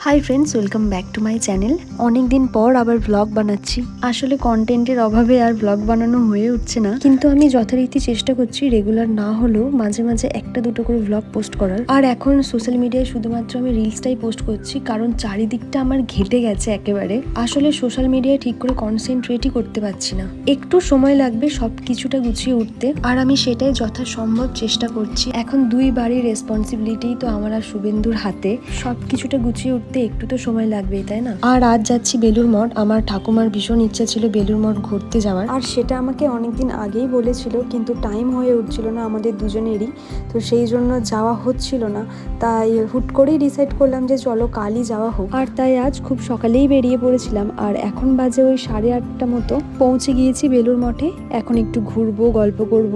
Hi friends, welcome back to my channel. অনেক দিন পর আবার ব্লগ বানাচ্ছি। আসলে কন্টেন্টের অভাবে আর ব্লগ বানানো হয়ে উঠছে না, কিন্তু আমি যথারীতি চেষ্টা করছি রেগুলার না হলেও মাঝে মাঝে একটা দুটো করে ব্লগ পোস্ট করার। আর এখন সোশ্যাল মিডিয়ায় শুধুমাত্র আমি রিলসটাই পোস্ট করছি, কারণ চারিদিকটা আমার ঘেটে গেছে একেবারে। আসলে সোশ্যাল মিডিয়ায় ঠিক করে কনসেন্ট্রেটই করতে পারছি না। একটু সময় লাগবে সব কিছুটা গুছিয়ে উঠতে, আর আমি সেটাই যথাসম্ভব চেষ্টা করছি। এখন দুই বাড়ির রেসপন্সিবিলিটি তো আমার আর শুভেন্দুর হাতে, সব কিছুটা গুছিয়ে উঠতে একটু তো সময় লাগবেই, তাই না? আর আজ যাচ্ছি বেলুর মঠ। আমার ঠাকুমার ভীষণ ইচ্ছা ছিল বেলুর মঠ ঘুরতে যাওয়ার, আর সেটা আমাকে অনেকদিন আগেই বলেছিল, কিন্তু টাইম হয়ে উঠছিল না আমাদের দুজনেরই। তো সেই জন্য যাওয়া হচ্ছিল না, তাই হুট করেই ডিসাইড করলাম যে চলো কালই যাওয়া হোক। আর তাই আজ খুব সকালেই বেরিয়ে পড়েছিলাম, আর এখন বাজে ওই 8:30 মতো। পৌঁছে গিয়েছি বেলুর মঠে। এখন একটু ঘুরবো, গল্প করব,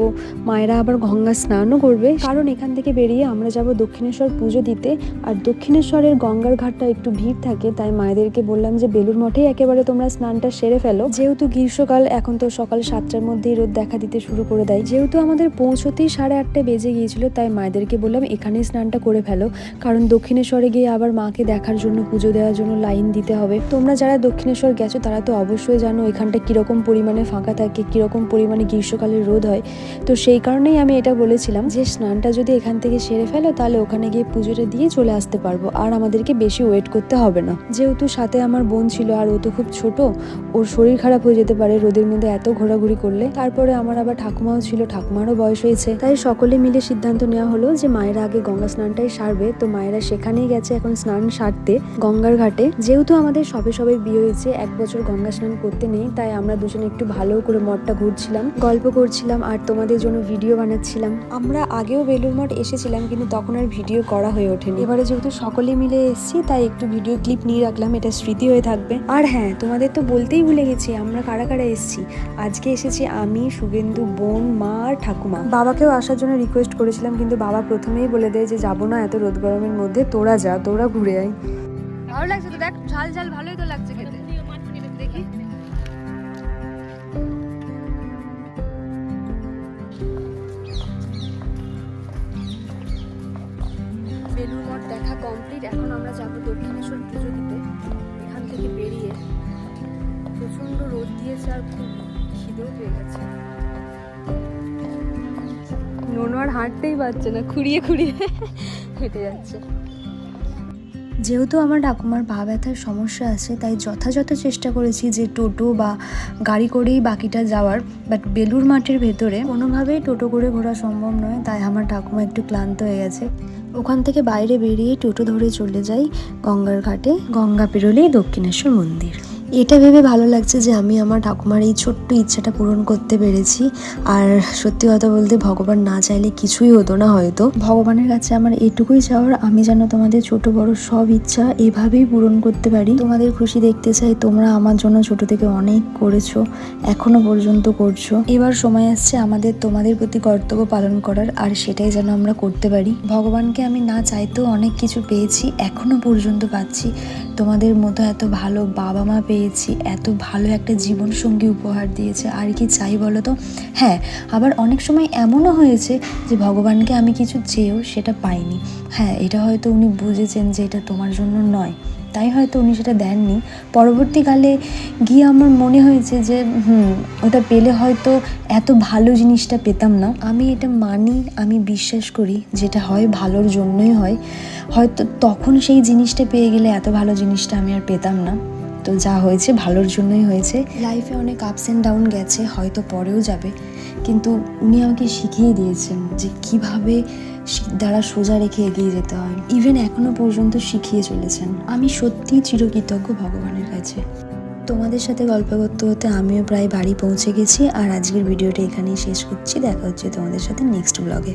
মায়েরা আবার গঙ্গা স্নানও করবে, কারণ এখান থেকে বেরিয়ে আমরা যাব দক্ষিণেশ্বর পুজো দিতে। আর দক্ষিণেশ্বরের গঙ্গার ঘাটটা একটু ভিড় থাকে, তাই মায়েদেরকে বললাম যে বেলুর মঠেই একেবারে তোমরা স্নানটা সেরে ফেলো, যেহেতু গ্রীষ্মকাল। এখন তো সকাল 7টার মধ্যেই রোদ দেখা দিতে শুরু করে দেয়। যেহেতু আমাদের পৌঁছতেই 8:30 বেজে গিয়েছিল, তাই মায়েদেরকে বললাম এখানেই স্নানটা করে ফেলো, কারণ দক্ষিণেশ্বরে গিয়ে আবার মাকে দেখার জন্য, পুজো দেওয়ার জন্য লাইন দিতে হবে। তোমরা যারা দক্ষিণেশ্বর গেছো তারা তো অবশ্যই জানো এখানটা কিরকম পরিমাণে ফাঁকা থাকে, কিরকম পরিমাণে গ্রীষ্মকালে রোদ হয়। তো সেই কারণেই আমি এটা বলেছিলাম যে স্নানটা যদি এখান থেকে সেরে ফেলো তাহলে ওখানে গিয়ে পুজোটা দিয়ে চলে আসতে পারবো, আর আমাদেরকে বেশি ওয়েট করতে হবে না। যেহেতু সাথে আমার বোন ছিল, আর ও তো খুব ছোট, ওর শরীর খারাপ হয়ে যেতে পারে রোদের মধ্যে এত ঘোরাঘুরি করলে। তারপরে আমার আবার ঠাকুমাও ছিল, ঠাকুমারও বয়স হয়েছে, তাই সকলে মিলে সিদ্ধান্ত নেওয়া হলো যে মায়েরা আগে গঙ্গা স্নানটাই সারবে। তো মায়েরা সেখানেই গেছে এখন স্নান সারতে গঙ্গার ঘাটে। যেহেতু আমাদের সবে সবে বিয়ে হয়েছে, 1 বছর গঙ্গা স্নান করতে নেই, তাই আমরা দুজনে একটু ভালো করে মঠটা ঘুরছিলাম, গল্প করছিলাম, আর তোমাদের জন্য ভিডিও বানাচ্ছিলাম। আমরা আগেও বেলুর মঠ এসেছিলাম, কিন্তু তখন আর ভিডিও করা হয়ে ওঠেনি। এবারে যেহেতু সকলে মিলে এসেছি, তাই একটু ভিডিও ক্লিপ নিয়ে রাখলাম, এটা স্মৃতি হয়ে থাকবে। আর হ্যাঁ, তোমাদের তো বলতেই ভুলে গেছি আমরা কারা কারা এসেছি। আজকে এসেছি আমি, শুভেন্দু, বোন, মা আর ঠাকুমা। বাবাকেও আসার জন্য রিকোয়েস্ট করেছিলাম, কিন্তু বাবা প্রথমেই বলে দেয় যে যাবো না এত রোদ গরমের মধ্যে, তোরা যা, তোরা ঘুরে আয়। ভালো লাগছে তো, দেখ ঝাল ঝাল ভালোই তো লাগছে খেতে। দেখি বেলুর মঠ দেখা কমপ্লিট। এখন আমরা যাবো দক্ষিণেশ্বর পুজো দিতে। এখান থেকে বেরিয়ে প্রচন্ড রোদ দিয়েছে, আর খুব খিদেও পেয়ে গেছে। নোনো আর হাঁটতেই পারছে না, খুঁড়িয়ে খুঁড়িয়ে হেঁটে যাচ্ছে। যেহেতু আমার ঠাকুমার পা ব্যথার সমস্যা আছে, তাই যথাযথ চেষ্টা করেছি যে টোটো বা গাড়ি করেই বাকিটা যাওয়ার। বাট বেলুর মাঠের ভেতরে কোনোভাবেই টোটো করে ঘোরা সম্ভব নয়, তাই আমার ঠাকুমা একটু ক্লান্ত হয়ে গেছে। ওখান থেকে বাইরে বেরিয়ে টোটো ধরে চলে যাই গঙ্গার ঘাটে। গঙ্গা পেরোলেই দক্ষিণেশ্বর মন্দির। এটা ভেবে ভালো লাগছে যে আমি আমার ঠাকুমার এই ছোট্ট ইচ্ছাটা পূরণ করতে পেরেছি। আর সত্যি কথা বলতে, ভগবান না চাইলে কিছুই হতো না হয়তো। ভগবানের কাছে আমার এটুকুই চাওয়ার, আমি যেন তোমাদের ছোট বড় সব ইচ্ছা এভাবেই পূরণ করতে পারি। তোমাদের খুশি দেখতে চাই। তোমরা আমার জন্য ছোট থেকে অনেক করেছো, এখনো পর্যন্ত করছো। এবার সময় আসছে আমাদের তোমাদের প্রতি কর্তব্য পালন করার, আর সেটাই যেন আমরা করতে পারি। ভগবানকে আমি না চাইতেও অনেক কিছু পেয়েছি, এখনো পর্যন্ত পাচ্ছি। তোমাদের মতো এত ভালো বাবা মা পেয়েছি, এত ভালো একটা জীবনসঙ্গী উপহার দিয়েছে, আর কি চাই বলো তো? হ্যাঁ, আবার অনেক সময় এমনও হয়েছে যে ভগবানকে আমি কিছু চেয়েও সেটা পাইনি। হ্যাঁ, এটা হয়তো উনি বুঝেছেন যে এটা তোমার জন্য নয়, তাই হয়তো উনি সেটা দেননি। পরবর্তীকালে গিয়ে আমার মনে হয়েছে যে ওটা পেলে হয়তো এত ভালো জিনিসটা পেতাম না। আমি এটা মানি, আমি বিশ্বাস করি যেটা হয় ভালোর জন্যই হয়। হয়তো তখন সেই জিনিসটা পেয়ে গেলে এত ভালো জিনিসটা আমি আর পেতাম না। তো যা হয়েছে ভালোর জন্যই হয়েছে। লাইফে অনেক আপস অ্যান্ড ডাউন গেছে, হয়তো পরেও যাবে, কিন্তু উনি আমাকে শিখিয়ে দিয়েছেন যে কিভাবে দ্বারা সোজা রেখে এগিয়ে যেতে হয়। ইভেন এখনো পর্যন্ত শিখিয়ে চলেছেন। আমি সত্যিই চিরকৃতজ্ঞ ভগবানের কাছে। তোমাদের সাথে গল্প করতে করতে আমিও প্রায় বাড়ি পৌঁছে গেছি, আর আজকের ভিডিওটা এখানেই শেষ করছি। দেখা হচ্ছে তোমাদের সাথে নেক্সট ব্লগে।